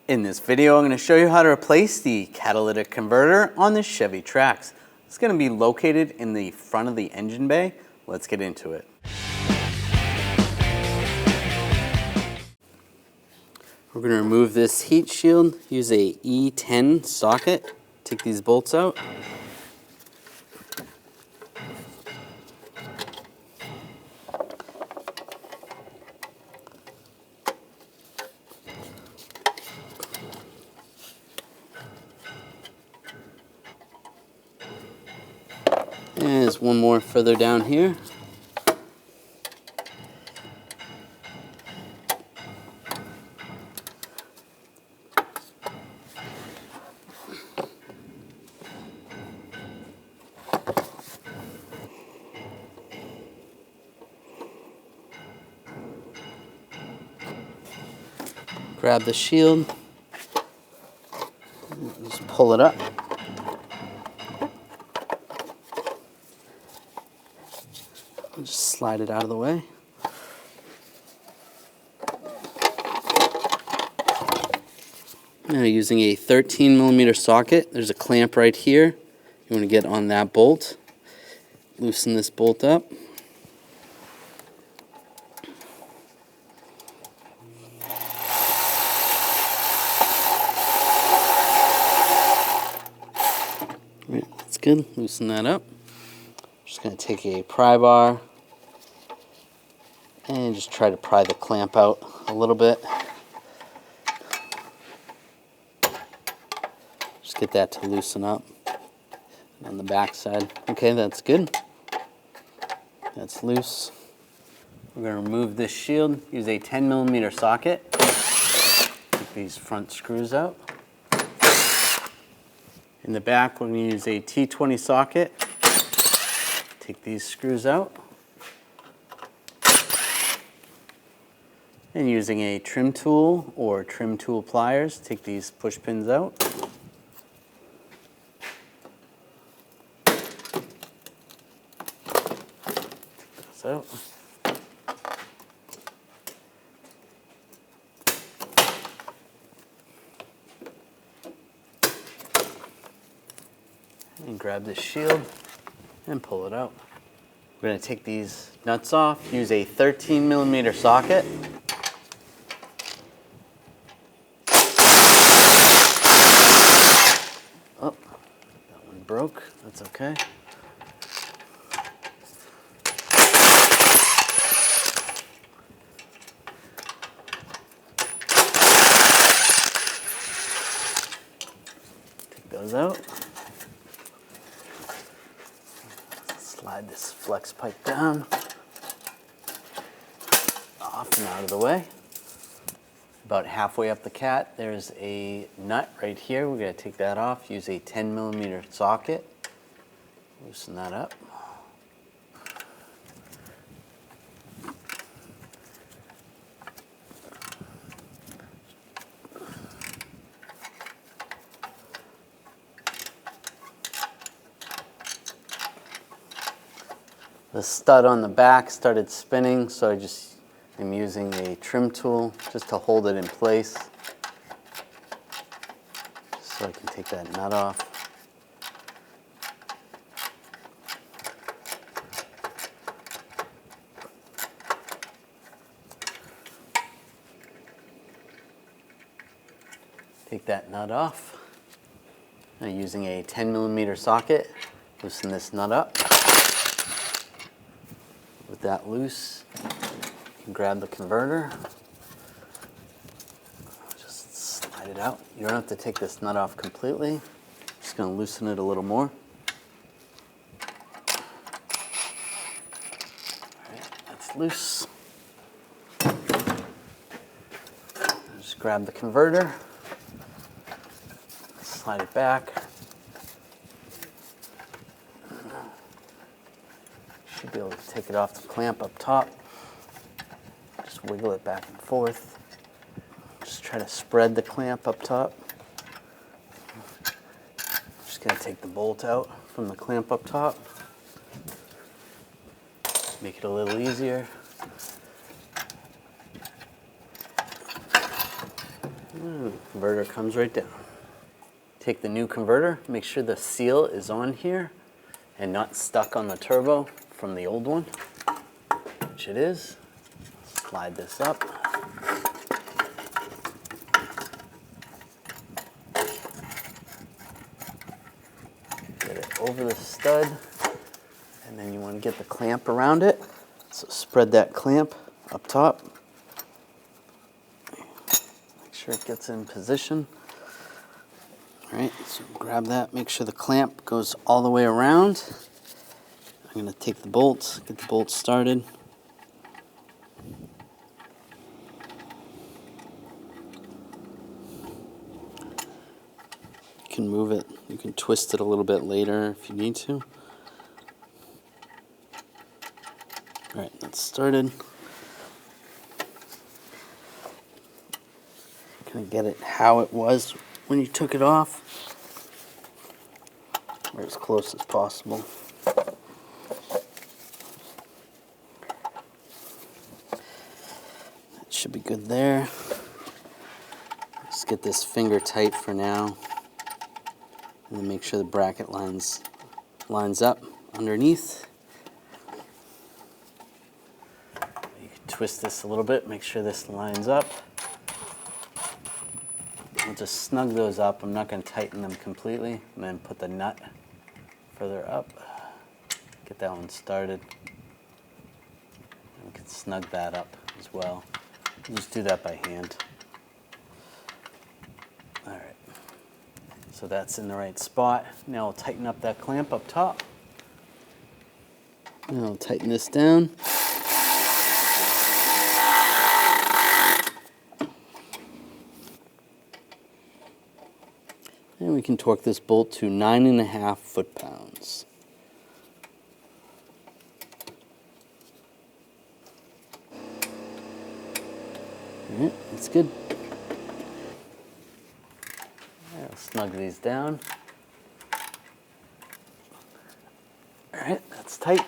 In this video, I'm going to show you how to replace the catalytic converter on the Chevy Trax. It's going to be located in the front of the engine bay. Let's get into it. We're going to remove this heat shield, use a E10 socket, take these bolts out. And there's one more further down here. Grab the shield, just pull it up. Just slide it out of the way. Now using a 13mm socket, there's a clamp right here. You want to get on that bolt. Loosen this bolt up. Right, that's good. Loosen that up. Just going to take a pry bar and just try to pry the clamp out a little bit. Just get that to loosen up on the back side. Okay, that's good. That's loose. We're going to remove this shield. Use a 10mm socket. Take these front screws out. In the back, we're going to use a T20 socket. Take these screws out. And using a trim tool or trim tool pliers, take these push pins out. Take those out. And grab this shield and pull it out. We're going to take these nuts off, use a 13mm socket. Oh, that one broke. That's okay. Take those out. Slide this flex pipe down, off and out of the way. About halfway up the cat, there's a nut right here. We're going to take that off, use a 10mm socket, loosen that up. The stud on the back started spinning, so I'm using a trim tool just to hold it in place, so I can take that nut off. Take that nut off. Now using a 10mm socket, loosen this nut up. With that loose, you can grab the converter, just slide it out. You don't have to take this nut off completely. Just going to loosen it a little more. All right, that's loose. Just grab the converter, slide it back. Should be able to take it off the clamp up top. Just wiggle it back and forth. Just try to spread the clamp up top. Just going to take the bolt out from the clamp up top. Make it a little easier. Converter comes right down. Take the new converter, make sure the seal is on here and not stuck on the turbo from the old one, which it is. Slide this up. Get it over the stud, and then you want to get the clamp around it. So spread that clamp up top. Make sure it gets in position. All right, so grab that, make sure the clamp goes all the way around. I'm going to take the bolts, get the bolts started. You can move it, you can twist it a little bit later if you need to. All right, that's started. Kind of get it how it was when you took it off, or as close as possible. That should be good there. Just get this finger tight for now, and then make sure the bracket lines up underneath. You can twist this a little bit, make sure this lines up. I'll just snug those up. I'm not going to tighten them completely. And then put the nut further up. Get that one started. And we can snug that up as well. Just do that by hand. All right. So that's in the right spot. Now I'll tighten up that clamp up top. Now I'll tighten this down. And we can torque this bolt to 9.5 foot-pounds. All right, that's good. I'll snug these down. All right, that's tight.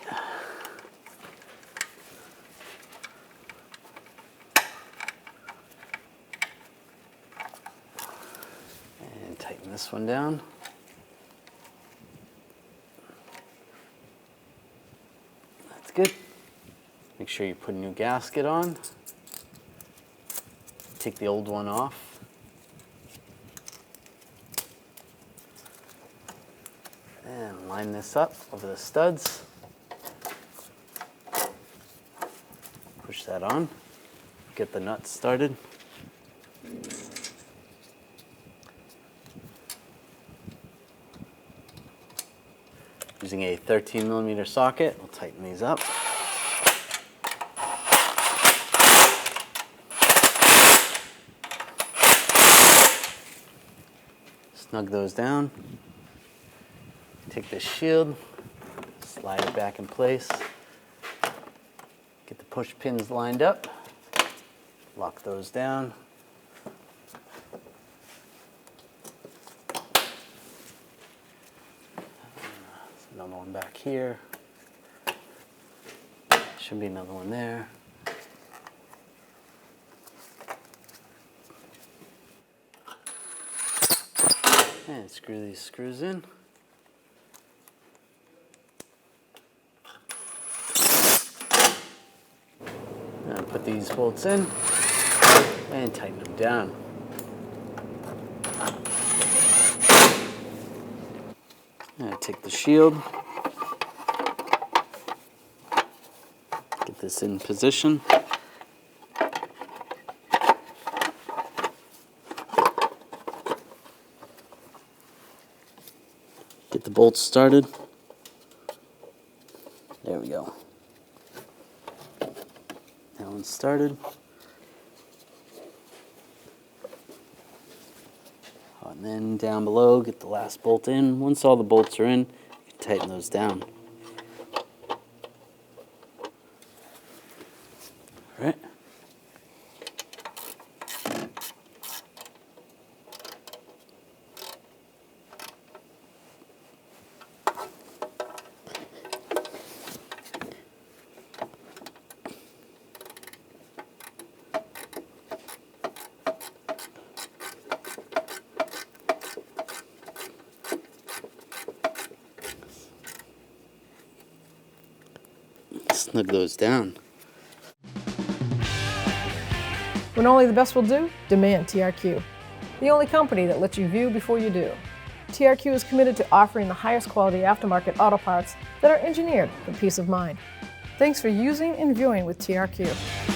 Tighten this one down. That's good. Make sure you put a new gasket on. Take the old one off. And line this up over the studs. Push that on. Get the nuts started. Using a 13mm socket, we'll tighten these up. Snug those down. Take this shield, slide it back in place. Get the push pins lined up. Lock those down. Another one back here. Should be another one there. And screw these screws in. Now put these bolts in and tighten them down. Now take the shield. Get this in position. Get the bolts started. There we go. That one's started. And then down below, get the last bolt in. Once all the bolts are in, you can tighten those down. All right. snug those down. When only the best will do, demand TRQ. The only company that lets you view before you do. TRQ is committed to offering the highest quality aftermarket auto parts that are engineered for peace of mind. Thanks for using and viewing with TRQ.